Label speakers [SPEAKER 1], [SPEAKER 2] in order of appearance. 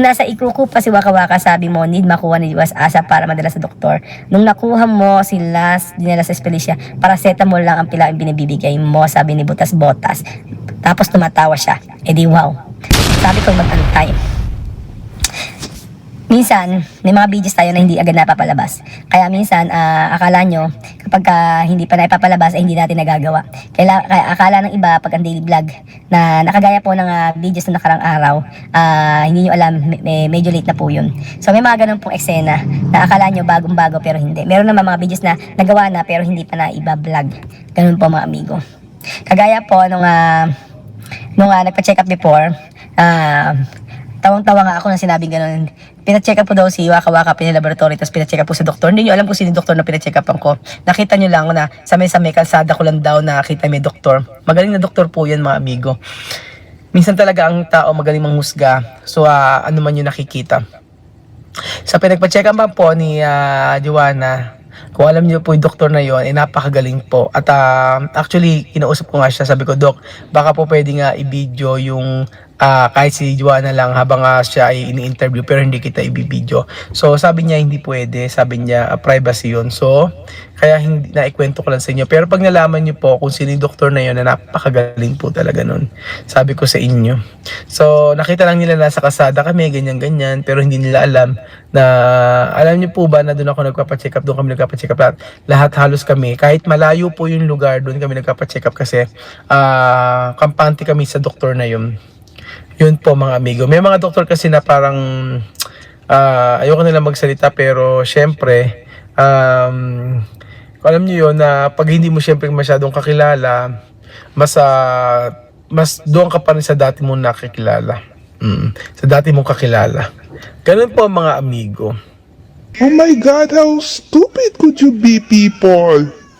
[SPEAKER 1] Nasa ikuko pa si Waka Waka, sabi mo, need makuha ni Iwas Asa para madala sa doktor. Nung nakuha mo sila, dinala sa espelisya, paracetamol lang ang pila ang binibigay mo, sabi ni Butas Botas. Tapos tumatawa siya. Eh di wow. Sabi ko mag-antay. Minsan, may mga videos tayo na hindi agad napapalabas. Kaya minsan, akala nyo, kapag hindi pa naipapalabas, ay hindi natin nagagawa. Kaya akala ng iba, pag ang daily vlog, na nakagaya po ng videos na nakarang araw, hindi nyo alam, medyo late na po yun. So may mga ganun pong eksena, na akala nyo bagong-bago pero hindi. Meron naman mga videos na nagawa na pero hindi pa na iba-vlog. Ganun po mga amigo. Kagaya po, nung nagpa-check up before, tawang-tawa nga ako na sinabing gano'n. Pina-check up po daw si Waka Waka, pinalaboratory, tapos pina-check up po sa doktor. Hindi nyo alam kung sino yung doktor na pina-check up ko. Nakita nyo lang na sa may kalsada ko lang daw nakita may doktor. Magaling na doktor po yan mga amigo. Minsan talaga ang tao magaling manghusga. So ano man yung nakikita. Sa pinagpa-check up po ni Joanna, kung alam niyo po yung doktor na yon, napakagaling po. At actually, kinausap ko nga siya, sabi ko, Dok, baka po pwede nga i-video yung kahit si Joanna lang habang siya ay ini-interview pero hindi kita i-video. So sabi niya hindi pwede, sabi niya privacy yun. So kaya hindi naikwento ko lang sa inyo. Pero pag nalaman niyo po kung sino yung doktor na yun, na napakagaling po talaga nun. Sabi ko sa inyo. So nakita lang nila nasa kasada kami, ganyan-ganyan, pero hindi nila alam na, alam niyo po ba na doon ako nagpapa-check up, doon kami nagpapa-check up lahat halos kami. Kahit malayo po yung lugar, doon kami nagpapa-check up kasi kampante kami sa doktor na yun. Yun po mga amigo. May mga doktor kasi na parang ayoko nila magsalita pero syempre alam niyo yun na pag hindi mo syempre masyadong kakilala, mas doon ka pa rin sa dati mong nakikilala. Sa dati mong kakilala. Ganun po mga amigo.
[SPEAKER 2] Oh my God, how stupid could you be, people?